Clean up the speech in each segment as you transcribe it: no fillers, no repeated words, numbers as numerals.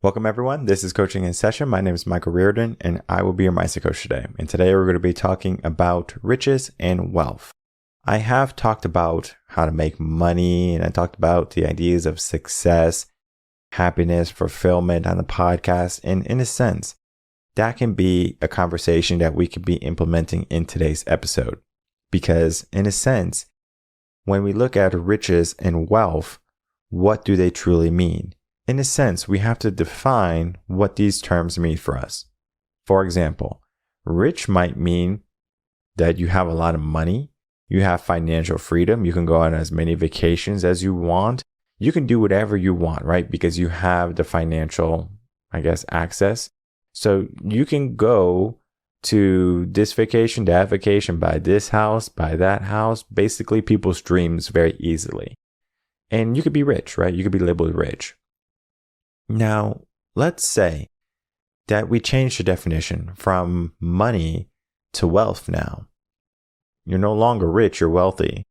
Welcome everyone. This is Coaching in Session. My name is Michael Rearden and I will be your mindset coach today. And today we're going to be talking about riches and wealth. I have talked about how to make money and I talked about the ideas of success, happiness, fulfillment on the podcast. And in a sense, that can be a conversation that we could be implementing in today's episode. Because in a sense, when we look at riches and wealth, what do they truly mean? In a sense, we have to define what these terms mean for us. For example, rich might mean that you have a lot of money, you have financial freedom, you can go on as many vacations as you want, you can do whatever you want, right? Because you have the financial, access. So you can go to this vacation, that vacation, buy this house, buy that house, basically people's dreams very easily. And you could be rich, right? You could be labeled rich. Now, let's say that we change the definition from money to wealth now. You're no longer rich, you're wealthy.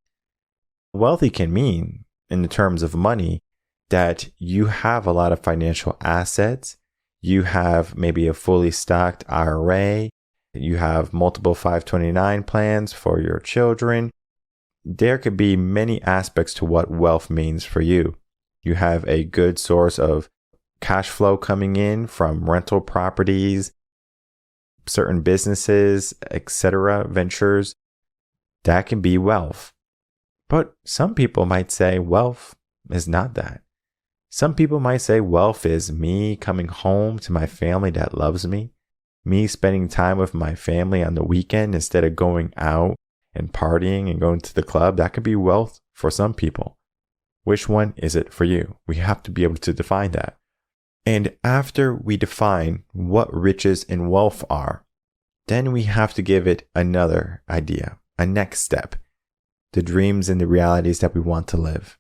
Wealthy can mean, in the terms of money, that you have a lot of financial assets, you have maybe a fully stocked IRA, you have multiple 529 plans for your children. There could be many aspects to what wealth means for you. You have a good source of cash flow coming in from rental properties, certain businesses, etc., ventures. That can be wealth. But some people might say wealth is not that. Some people might say wealth is me coming home to my family that loves me spending time with my family on the weekend instead of going out and partying and going to the club. That could be wealth for some people. Which one is it for you? We have to be able to define that. And after we define what riches and wealth are, then we have to give it another idea, a next step, the dreams and the realities that we want to live.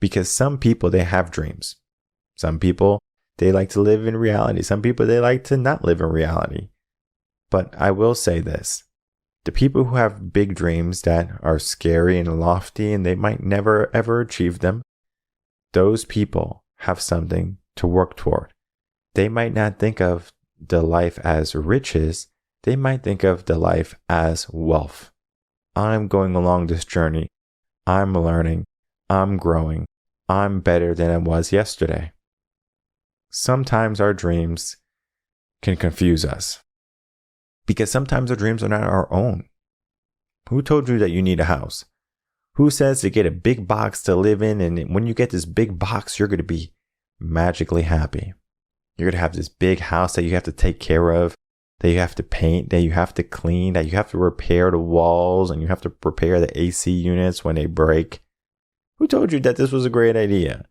Because some people, they have dreams. Some people, they like to live in reality. Some people, they like to not live in reality. But I will say this, the people who have big dreams that are scary and lofty and they might never ever achieve them, those people have something to work toward. They might not think of the life as riches. They might think of the life as wealth. I'm going along this journey. I'm learning. I'm growing. I'm better than I was yesterday. Sometimes our dreams can confuse us because sometimes our dreams are not our own. Who told you that you need a house? Who says to get a big box to live in, and when you get this big box, you're going to be magically happy? You're going to have this big house that you have to take care of, that you have to paint, that you have to clean, that you have to repair the walls, and you have to repair the AC units when they break. Who told you that this was a great idea?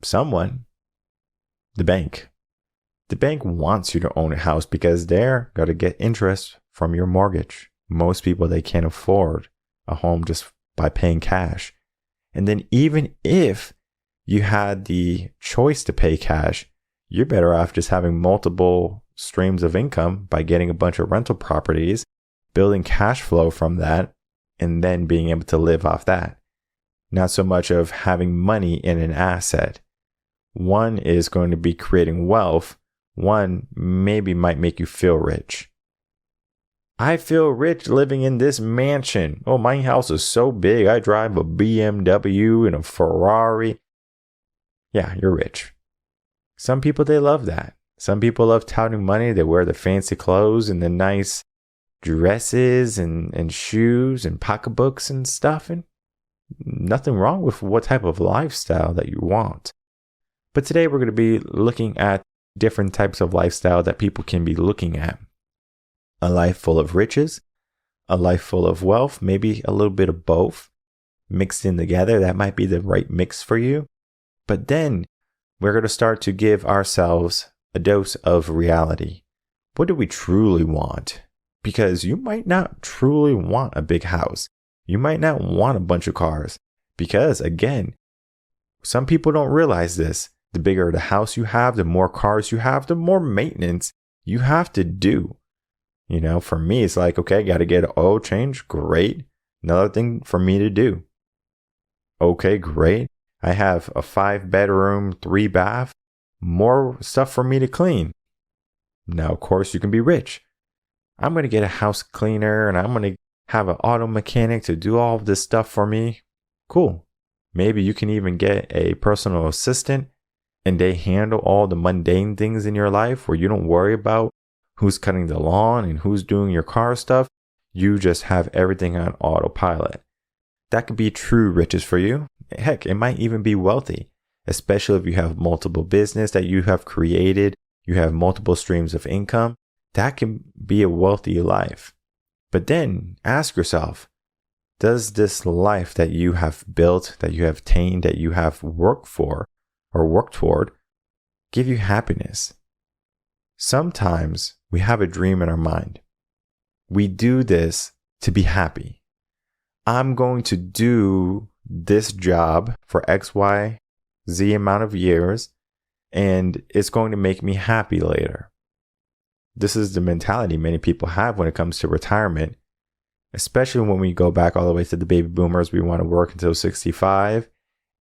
Someone. The bank. The bank wants you to own a house because they're going to get interest from your mortgage. Most people, they can't afford a home just by paying cash. And then even if you had the choice to pay cash, you're better off just having multiple streams of income by getting a bunch of rental properties, building cash flow from that, and then being able to live off that. Not so much of having money in an asset. One is going to be creating wealth. One maybe might make you feel rich. I feel rich living in this mansion. Oh, my house is so big. I drive a BMW and a Ferrari. Yeah, you're rich. Some people, they love that. Some people love touting money. They wear the fancy clothes and the nice dresses and shoes and pocketbooks and stuff. And nothing wrong with what type of lifestyle that you want. But today we're going to be looking at different types of lifestyle that people can be looking at. A life full of riches, a life full of wealth, maybe a little bit of both mixed in together. That might be the right mix for you. But then we're going to start to give ourselves a dose of reality. What do we truly want? Because you might not truly want a big house. You might not want a bunch of cars. Because again, some people don't realize this. The bigger the house you have, the more cars you have, the more maintenance you have to do. You know, for me, it's like, okay, got to get an oil change. Great. Another thing for me to do. Okay, great. I have a 5-bedroom, 3-bath. more stuff for me to clean. Now, of course, you can be rich. I'm going to get a house cleaner and I'm going to have an auto mechanic to do all of this stuff for me. Cool. Maybe you can even get a personal assistant and they handle all the mundane things in your life where you don't worry about who's cutting the lawn and who's doing your car stuff. You just have everything on autopilot. That could be true riches for you. Heck, it might even be wealthy, especially if you have multiple business that you have created. You have multiple streams of income. That can be a wealthy life. But then ask yourself, does this life that you have built, that you have attained, that you have worked for or worked toward, give you happiness? Sometimes we have a dream in our mind. We do this to be happy. I'm going to do this job for X, Y, Z amount of years, and it's going to make me happy later. This is the mentality many people have when it comes to retirement, especially when we go back all the way to the baby boomers. We want to work until 65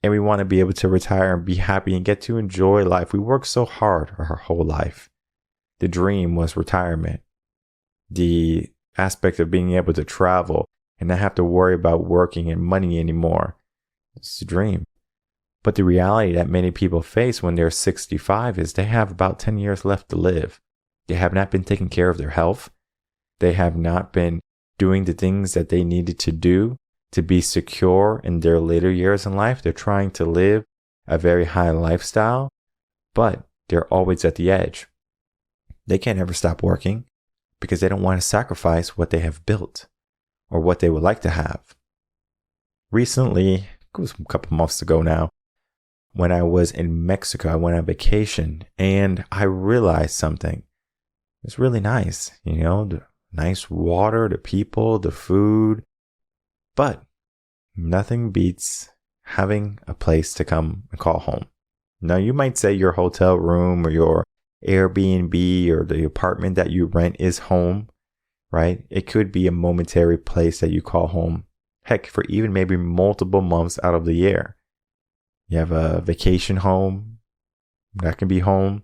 and we want to be able to retire and be happy and get to enjoy life. We work so hard our whole life. The dream was retirement. The aspect of being able to travel and not have to worry about working and money anymore. It's the dream. But the reality that many people face when they're 65 is they have about 10 years left to live. They have not been taking care of their health. They have not been doing the things that they needed to do to be secure in their later years in life. They're trying to live a very high lifestyle, but they're always at the edge. They can't ever stop working because they don't want to sacrifice what they have built or what they would like to have. Recently, it was a couple months ago now, when I was in Mexico, I went on vacation and I realized something. It's really nice, the nice water, the people, the food, but nothing beats having a place to come and call home. Now, you might say your hotel room or your Airbnb or the apartment that you rent is home, right? It could be a momentary place that you call home. Heck, for even maybe multiple months out of the year. You have a vacation home, that can be home,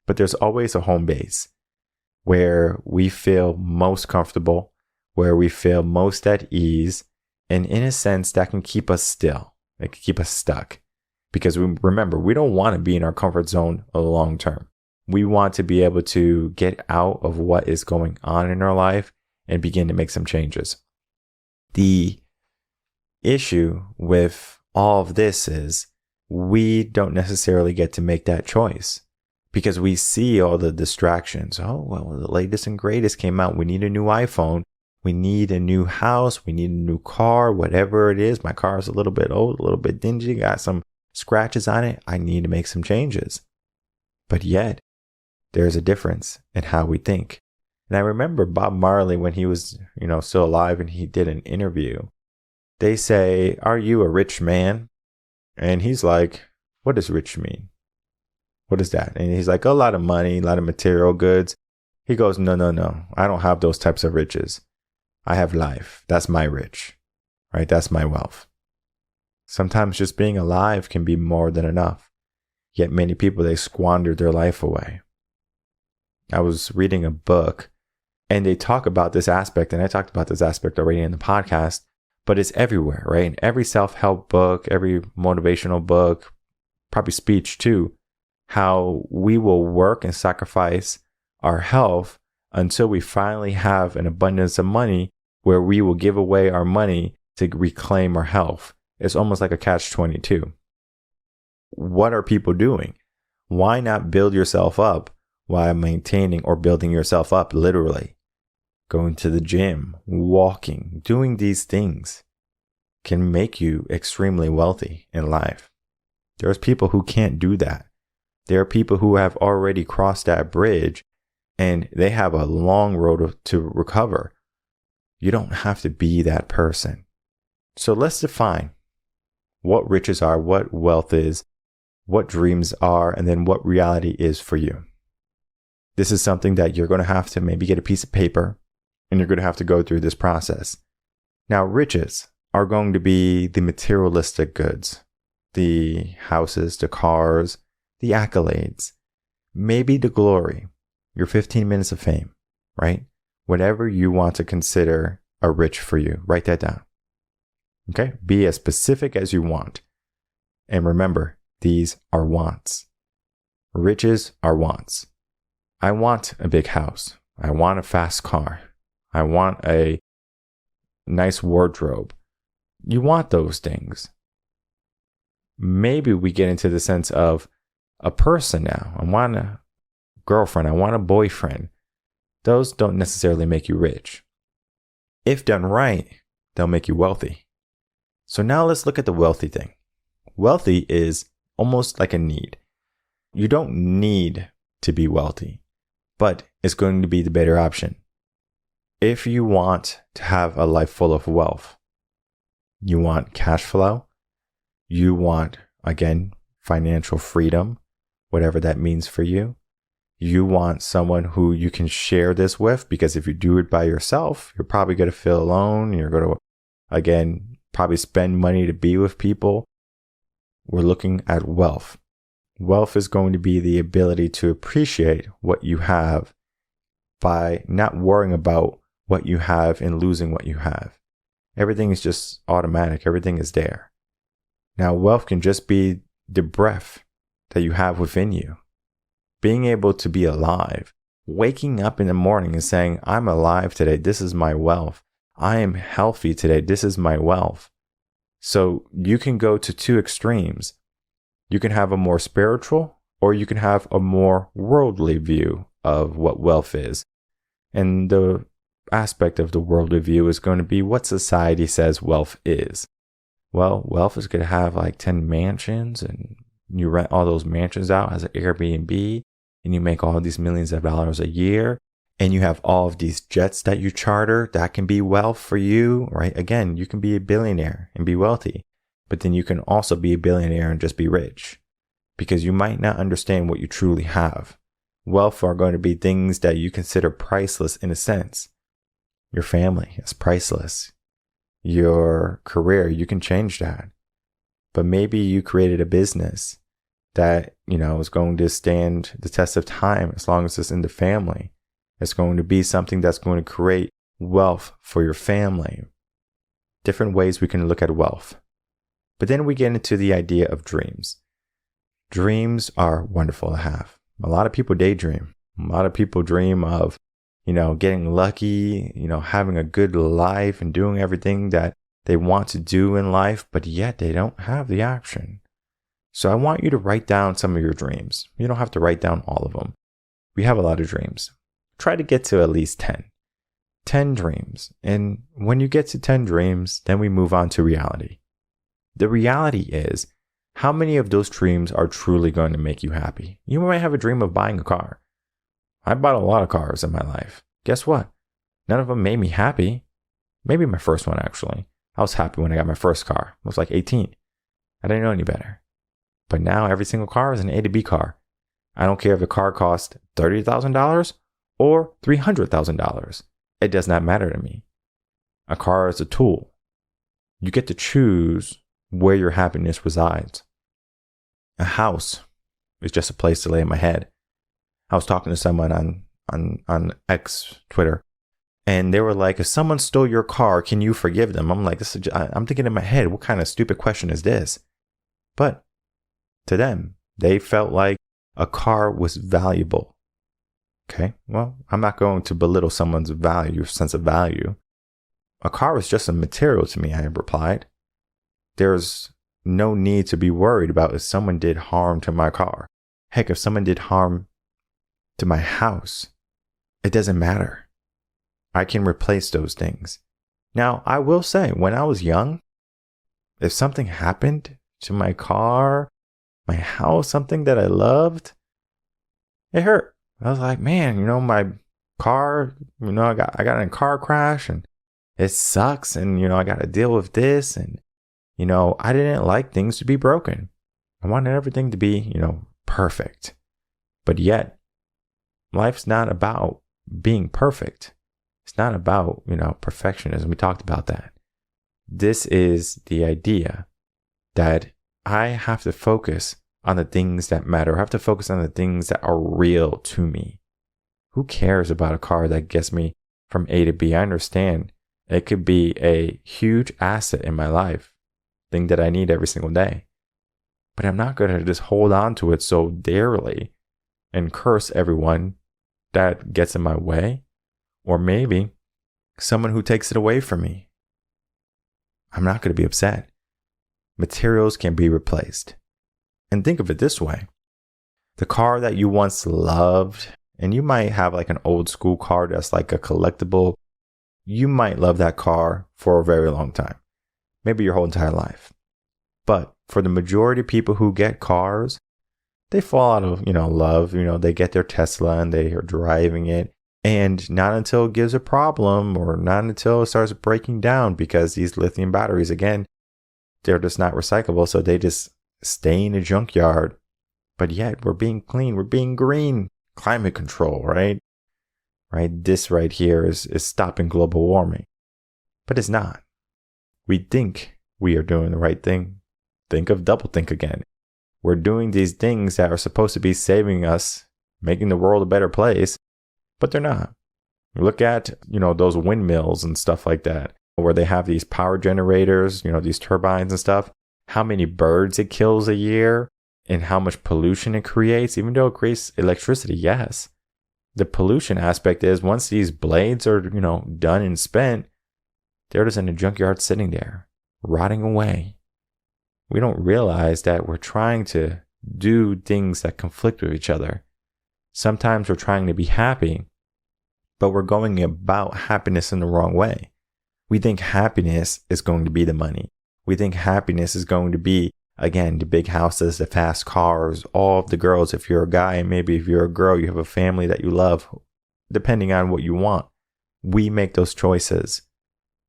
but there's always a home base where we feel most comfortable, where we feel most at ease, and in a sense that can keep us still. It can keep us stuck because remember, we don't want to be in our comfort zone long term. We want to be able to get out of what is going on in our life and begin to make some changes. The issue with all of this is we don't necessarily get to make that choice because we see all the distractions. Oh, well, the latest and greatest came out. We need a new iPhone. We need a new house. We need a new car, whatever it is. My car is a little bit old, a little bit dingy, got some scratches on it. I need to make some changes. But yet, there's a difference in how we think. And I remember Bob Marley when he was, still alive and he did an interview. They say, "Are you a rich man?" And he's like, "What does rich mean? What is that?" And he's like, "A lot of money, a lot of material goods." He goes, No. I don't have those types of riches. I have life. That's my rich, right? That's my wealth. Sometimes just being alive can be more than enough. Yet many people, they squander their life away. I was reading a book and they talk about this aspect, and I talked about this aspect already in the podcast, but it's everywhere, right? In every self-help book, every motivational book, probably speech too, how we will work and sacrifice our health until we finally have an abundance of money where we will give away our money to reclaim our health. It's almost like a catch-22. What are people doing? Why not build yourself up while maintaining or building yourself up literally? Going to the gym, walking, doing these things can make you extremely wealthy in life. There's people who can't do that. There are people who have already crossed that bridge and they have a long road to recover. You don't have to be that person. So let's define what riches are, what wealth is, what dreams are, and then what reality is for you. This is something that you're going to have to maybe get a piece of paper and you're going to have to go through this process. Now, riches are going to be the materialistic goods, the houses, the cars, the accolades, maybe the glory, your 15 minutes of fame, right? Whatever you want to consider a rich for you, write that down. Okay? Be as specific as you want. And remember, these are wants. Riches are wants. I want a big house. I want a fast car. I want a nice wardrobe. You want those things. Maybe we get into the sense of a person now. I want a girlfriend. I want a boyfriend. Those don't necessarily make you rich. If done right, they'll make you wealthy. So now let's look at the wealthy thing. Wealthy is almost like a need. You don't need to be wealthy, but it's going to be the better option. If you want to have a life full of wealth, you want cash flow, you want, again, financial freedom, whatever that means for you. You want someone who you can share this with, because if you do it by yourself, you're probably going to feel alone. You're going to, again, probably spend money to be with people. We're looking at wealth. Wealth is going to be the ability to appreciate what you have by not worrying about what you have and losing what you have. Everything is just automatic. Everything is there. Now, wealth can just be the breath that you have within you. Being able to be alive, waking up in the morning and saying, I'm alive today. This is my wealth. I am healthy today. This is my wealth. So you can go to two extremes. You can have a more spiritual, or you can have a more worldly view of what wealth is. And the aspect of the worldly view is going to be what society says wealth is. Well, wealth is going to have like 10 mansions, and you rent all those mansions out as an Airbnb, and you make all these millions of dollars a year, and you have all of these jets that you charter. That can be wealth for you, right? Again, you can be a billionaire and be wealthy, but then you can also be a billionaire and just be rich, because you might not understand what you truly have. Wealth are going to be things that you consider priceless in a sense. Your family is priceless. Your career, you can change that. But maybe you created a business that, is going to stand the test of time as long as it's in the family. It's going to be something that's going to create wealth for your family. Different ways we can look at wealth. But then we get into the idea of dreams. Dreams are wonderful to have. A lot of people daydream. A lot of people dream of, getting lucky, having a good life and doing everything that they want to do in life, but yet they don't have the option. So I want you to write down some of your dreams. You don't have to write down all of them. We have a lot of dreams. Try to get to at least 10. 10 dreams. And when you get to 10 dreams, then we move on to reality. The reality is, how many of those dreams are truly going to make you happy? You might have a dream of buying a car. I bought a lot of cars in my life. Guess what? None of them made me happy. Maybe my first one, actually. I was happy when I got my first car. I was like 18. I didn't know any better. But now every single car is an A to B car. I don't care if the car cost $30,000 or $300,000. It does not matter to me. A car is a tool. You get to choose where your happiness resides. A house is just a place to lay in my head. I was talking to someone on X, Twitter, and they were like, if someone stole your car, can you forgive them? I'm like, I'm thinking in my head, what kind of stupid question is this? But to them, they felt like a car was valuable. Okay, well, I'm not going to belittle someone's sense of value. A car is just a material to me, I replied. There's no need to be worried about if someone did harm to my car. Heck, if someone did harm to my house, it doesn't matter. I can replace those things. Now, I will say, when I was young, if something happened to my car, my house, something that I loved, it hurt. I was like, man, my car, I got in a car crash and it sucks. And, I got to deal with this. And, I didn't like things to be broken. I wanted everything to be, perfect. But yet, life's not about being perfect. It's not about, perfectionism. We talked about that. This is the idea that I have to focus on the things that matter. I have to focus on the things that are real to me. Who cares about a car that gets me from A to B? I understand it could be a huge asset in my life, thing that I need every single day. But I'm not going to just hold on to it so dearly and curse everyone that gets in my way, or maybe someone who takes it away from me. I'm not going to be upset. Materials can be replaced. And think of it this way. The car that you once loved, and you might have like an old school car that's like a collectible. You might love that car for a very long time, maybe your whole entire life. But for the majority of people who get cars, they fall out of, love. They get their Tesla and they are driving it. And not until it gives a problem, or not until it starts breaking down, because these lithium batteries, again, they're just not recyclable. So they just stay in a junkyard. But yet we're being clean. We're being green. Climate control, right? This right here is stopping global warming. But it's not. We think we are doing the right thing. Think of doublethink again. We're doing these things that are supposed to be saving us, making the world a better place, but they're not. Look at, those windmills and stuff like that, where they have these power generators, these turbines and stuff. How many birds it kills a year and how much pollution it creates, even though it creates electricity, yes. The pollution aspect is once these blades are, done and spent, they're just in a junkyard sitting there, rotting away. We don't realize that we're trying to do things that conflict with each other. Sometimes we're trying to be happy, but we're going about happiness in the wrong way. We think happiness is going to be the money. We think happiness is going to be, again, the big houses, the fast cars, all of the girls. If you're a guy, and maybe if you're a girl, you have a family that you love, depending on what you want. We make those choices.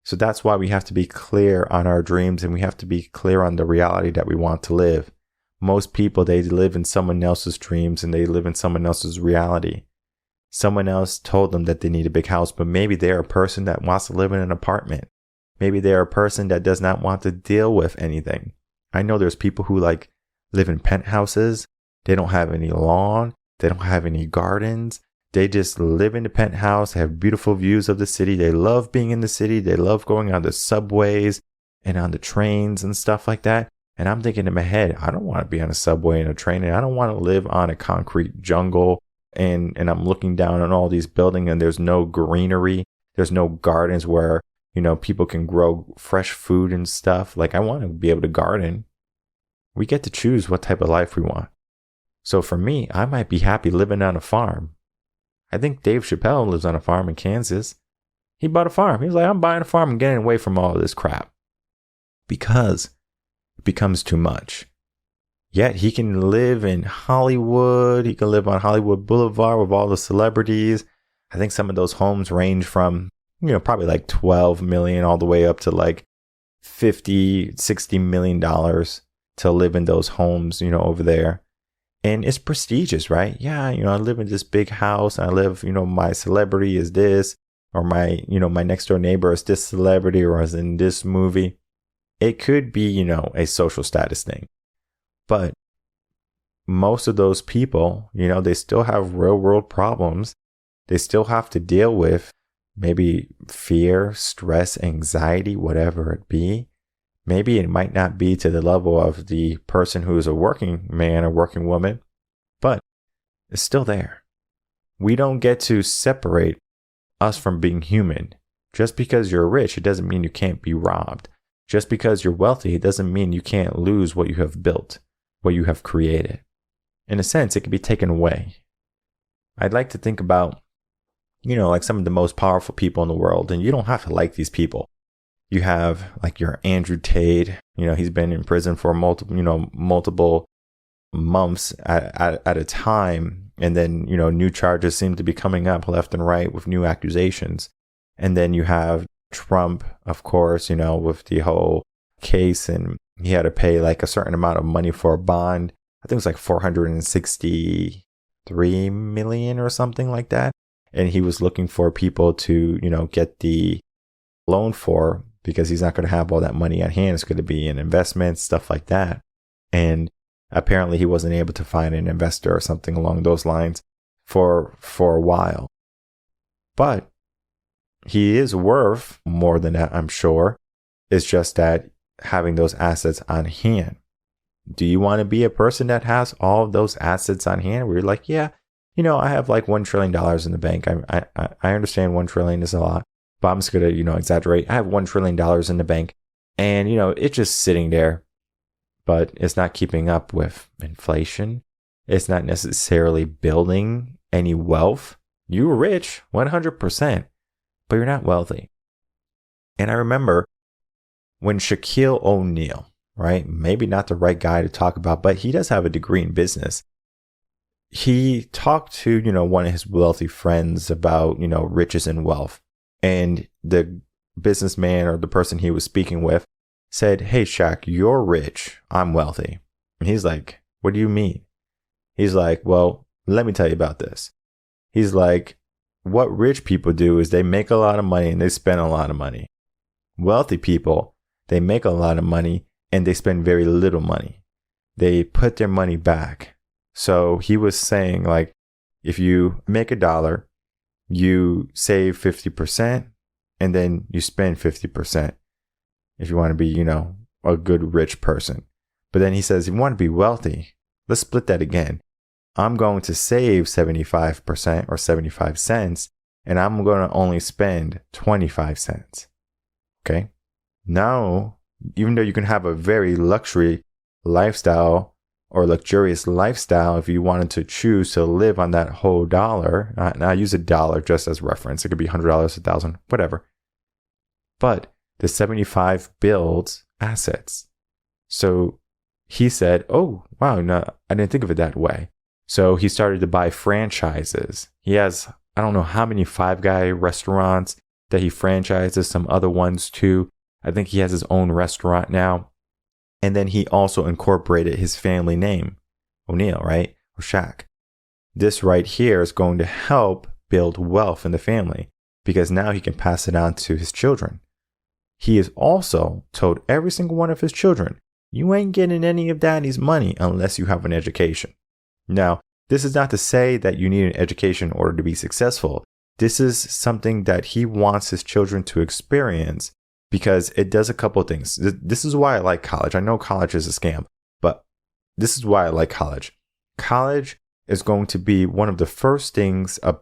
So that's why we have to be clear on our dreams, and we have to be clear on the reality that we want to live. Most people, they live in someone else's dreams and they live in someone else's reality. Someone else told them that they need a big house, but maybe they're a person that wants to live in an apartment. Maybe they're a person that does not want to deal with anything. I know there's people who live in penthouses. They don't have any lawn. They don't have any gardens. They just live in the penthouse, have beautiful views of the city. They love being in the city. They love going on the subways and on the trains and stuff like that. And I'm thinking in my head, I don't want to be on a subway and a train, and I don't want to live on a concrete jungle. And I'm looking down on all these buildings and there's no greenery. There's no gardens where, people can grow fresh food and stuff. I want to be able to garden. We get to choose what type of life we want. So for me, I might be happy living on a farm. I think Dave Chappelle lives on a farm in Kansas. He bought a farm. He was like, I'm buying a farm and getting away from all of this crap. Because it becomes too much. Yet he can live in Hollywood. He can live on Hollywood Boulevard with all the celebrities. I think some of those homes range from, probably 12 million all the way up to 50, 60 million dollars to live in those homes, over there. And it's prestigious, right? Yeah, I live in this big house. And I live, my celebrity is this, or my next door neighbor is this celebrity, or is in this movie. It could be, a social status thing. But most of those people, they still have real world problems. They still have to deal with maybe fear, stress, anxiety, whatever it be. Maybe it might not be to the level of the person who is a working man or working woman, but it's still there. We don't get to separate us from being human. Just because you're rich, it doesn't mean you can't be robbed. Just because you're wealthy, it doesn't mean you can't lose what you have built, what you have created. In a sense, it can be taken away. I'd like to think about, some of the most powerful people in the world, and you don't have to like these people. You have your Andrew Tate, he's been in prison for multiple months at a time. And then, new charges seem to be coming up left and right with new accusations. And then you have Trump, of course, with the whole case, and he had to pay a certain amount of money for a bond. I think it was $463 million or something like that. And he was looking for people to, get the loan for, because he's not going to have all that money at hand. It's going to be in investments, stuff like that. And Apparently, he wasn't able to find an investor or something along those lines for a while. But he is worth more than that, I'm sure. It's just that having those assets on hand. Do you want to be a person that has all of those assets on hand where you're like, yeah, I have like $1 trillion in the bank. I understand 1 trillion is a lot, but I'm just going to, exaggerate. I have $1 trillion in the bank and, it's just sitting there, but it's not keeping up with inflation. It's not necessarily building any wealth. You're rich 100%, but you're not wealthy. And I remember when Shaquille O'Neal, right? Maybe not the right guy to talk about, but he does have a degree in business. He talked to, one of his wealthy friends about, riches and wealth. And the businessman or the person he was speaking with said, hey, Shaq, you're rich. I'm wealthy. And he's like, what do you mean? He's like, well, let me tell you about this. He's like, what rich people do is they make a lot of money and they spend a lot of money. Wealthy people, they make a lot of money and they spend very little money. They put their money back. So he was saying, like, if you make $1, you save 50% and then you spend 50% if you want to be, a good rich person. But then he says, if you want to be wealthy, let's split that again. I'm going to save 75% or 75 cents and I'm going to only spend 25 cents. Okay. Now, even though you can have a very luxury lifestyle or luxurious lifestyle, if you wanted to choose to live on that whole dollar, and I use $1 just as reference, it could be $100, $1,000, whatever. But the 75 builds assets. So he said, oh, wow, no, I didn't think of it that way. So he started to buy franchises. He has, I don't know how many Five Guy restaurants that he franchises, some other ones too. I think he has his own restaurant now. And then he also incorporated his family name, O'Neal, right? Or Shaq. This right here is going to help build wealth in the family because now he can pass it on to his children. He has also told every single one of his children, you ain't getting any of daddy's money unless you have an education. Now, this is not to say that you need an education in order to be successful. This is something that he wants his children to experience because it does a couple of things. This is why I like college. I know college is a scam, but this is why I like college. College is going to be one of the first things a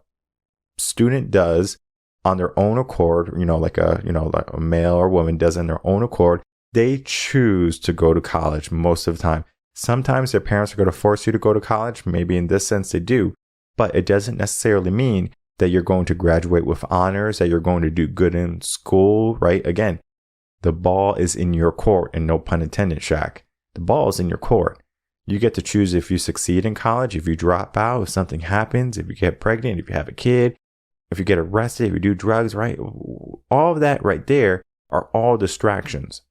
student does on their own accord, like a male or woman does on their own accord. They choose to go to college most of the time. Sometimes their parents are going to force you to go to college. Maybe in this sense they do, but it doesn't necessarily mean that you're going to graduate with honors, that you're going to do good in school, right? Again, the ball is in your court, and no pun intended, Shaq. The ball is in your court. You get to choose if you succeed in college, if you drop out, if something happens, if you get pregnant, if you have a kid, if you get arrested, if you do drugs, right? All of that right there are all distractions.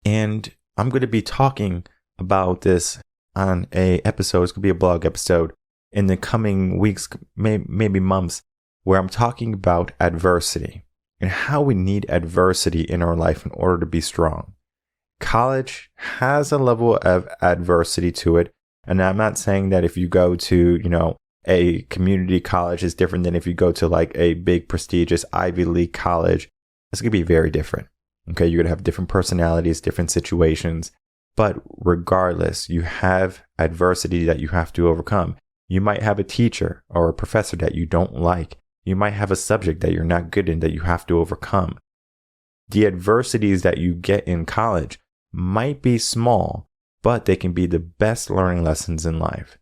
And I'm going to be talking about this on a episode. It's going to be a blog episode in the coming weeks, maybe months, where I'm talking about adversity and how we need adversity in our life in order to be strong. College has a level of adversity to it. And I'm not saying that if you go to, a community college is different than if you go to like a big prestigious Ivy League college. It's going to be very different. Okay. You're going to have different personalities, different situations. But regardless, you have adversity that you have to overcome. You might have a teacher or a professor that you don't like. You might have a subject that you're not good in that you have to overcome. The adversities that you get in college might be small, but they can be the best learning lessons in life.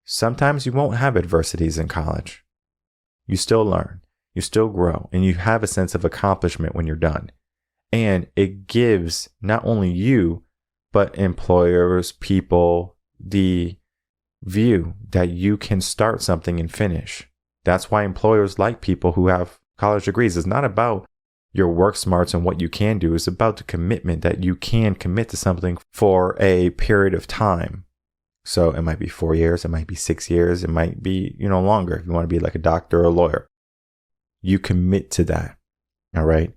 Sometimes you won't have adversities in college. You still learn, you still grow, and you have a sense of accomplishment when you're done. And it gives not only you, but employers, people, the view that you can start something and finish. That's why employers like people who have college degrees. It's not about your work smarts and what you can do. It's about the commitment that you can commit to something for a period of time. So it might be 4 years, it might be 6 years, it might be, longer if you want to be like a doctor or a lawyer. You commit to that. All right.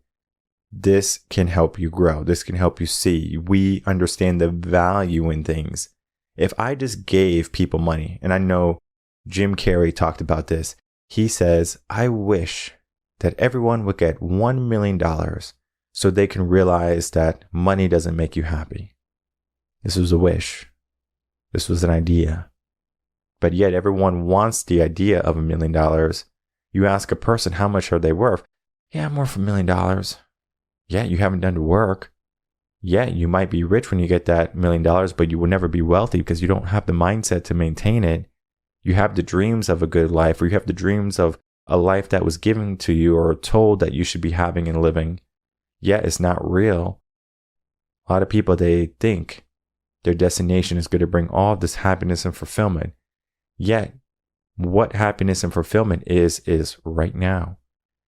This can help you grow. This can help you see. We understand the value in things. If I just gave people money, and I know Jim Carrey talked about this, he says, I wish that everyone would get $1 million so they can realize that money doesn't make you happy. This was a wish. This was an idea. But yet everyone wants the idea of $1 million. You ask a person, how much are they worth? Yeah, I'm worth $1 million. Yeah, you haven't done the work. Yeah, you might be rich when you get that $1 million, but you will never be wealthy because you don't have the mindset to maintain it. You have the dreams of a good life, or you have the dreams of a life that was given to you or told that you should be having and living. Yet it's not real. A lot of people, they think their destination is going to bring all this happiness and fulfillment. Yet, what happiness and fulfillment is right now.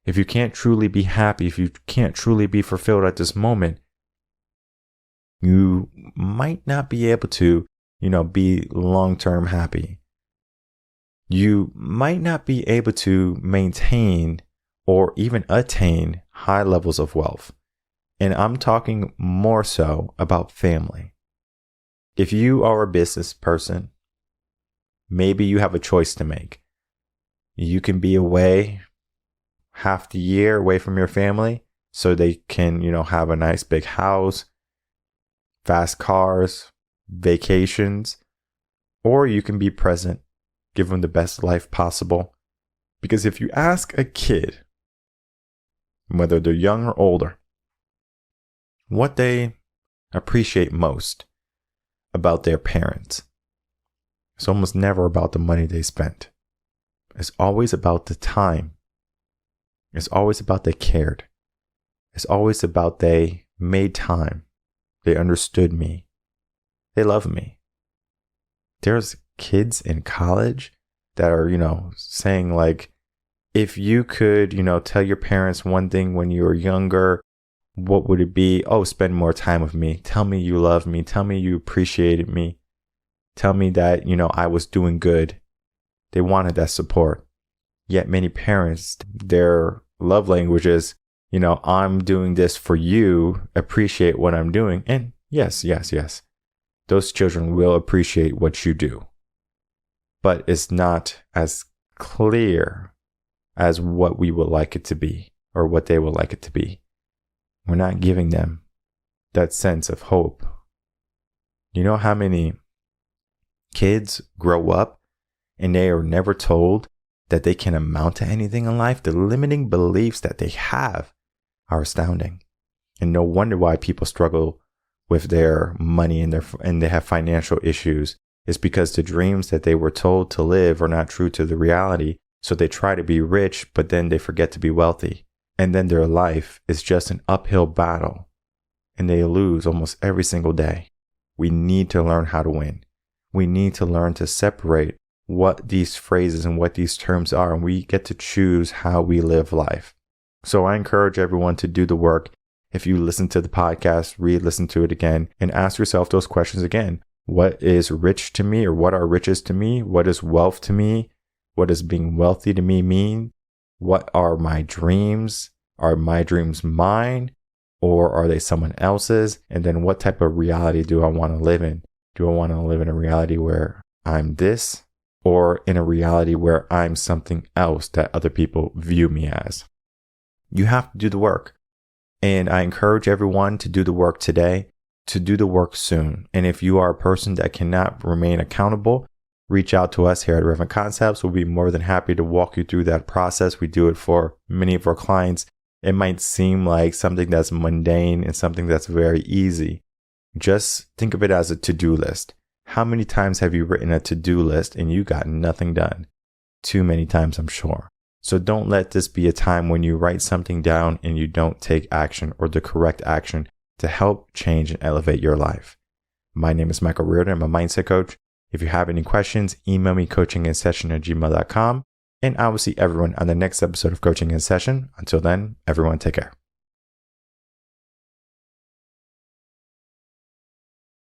If you can't truly be happy, if you can't truly be fulfilled at this moment, you might not be able to, be long-term happy. You might not be able to maintain or even attain high levels of wealth. And I'm talking more so about family. If you are a business person, maybe you have a choice to make. You can be away half the year away from your family so they can, have a nice big house, fast cars, vacations, or you can be present, give them the best life possible. Because if you ask a kid, whether they're young or older, what they appreciate most about their parents, it's almost never about the money they spent. It's always about the time. It's always about they cared. It's always about they made time. They understood me. They love me. There's kids in college that are, saying like, if you could, tell your parents one thing when you were younger, what would it be? Oh, spend more time with me. Tell me you love me. Tell me you appreciated me. Tell me that, I was doing good. They wanted that support. Yet many parents, their love language is, I'm doing this for you. Appreciate what I'm doing. And yes. Those children will appreciate what you do. But it's not as clear as what we would like it to be or what they would like it to be. We're not giving them that sense of hope. You know how many kids grow up and they are never told that they can amount to anything in life? The limiting beliefs that they have are astounding. And no wonder why people struggle with their money and they have financial issues. It's because the dreams that they were told to live are not true to the reality. So they try to be rich, but then they forget to be wealthy. And then their life is just an uphill battle. And they lose almost every single day. We need to learn how to win. We need to learn to separate what these phrases and what these terms are. And we get to choose how we live life. So I encourage everyone to do the work. If you listen to the podcast, re-listen to it again and ask yourself those questions again. What is rich to me, or what are riches to me? What is wealth to me? What does being wealthy to me mean? What are my dreams? Are my dreams mine, or are they someone else's? And then what type of reality do I want to live in? Do I want to live in a reality where I'm this, or in a reality where I'm something else that other people view me as? You have to do the work. And I encourage everyone to do the work today, to do the work soon. And if you are a person that cannot remain accountable, reach out to us here at Relevant Concepts. We'll be more than happy to walk you through that process. We do it for many of our clients. It might seem like something that's mundane and something that's very easy. Just think of it as a to-do list. How many times have you written a to-do list and you got nothing done? Too many times, I'm sure. So don't let this be a time when you write something down and you don't take action or the correct action to help change and elevate your life. My name is Michael Rearden. I'm a mindset coach. If you have any questions, email me coachinginsession@gmail.com. And I will see everyone on the next episode of Coaching in Session. Until then, everyone take care.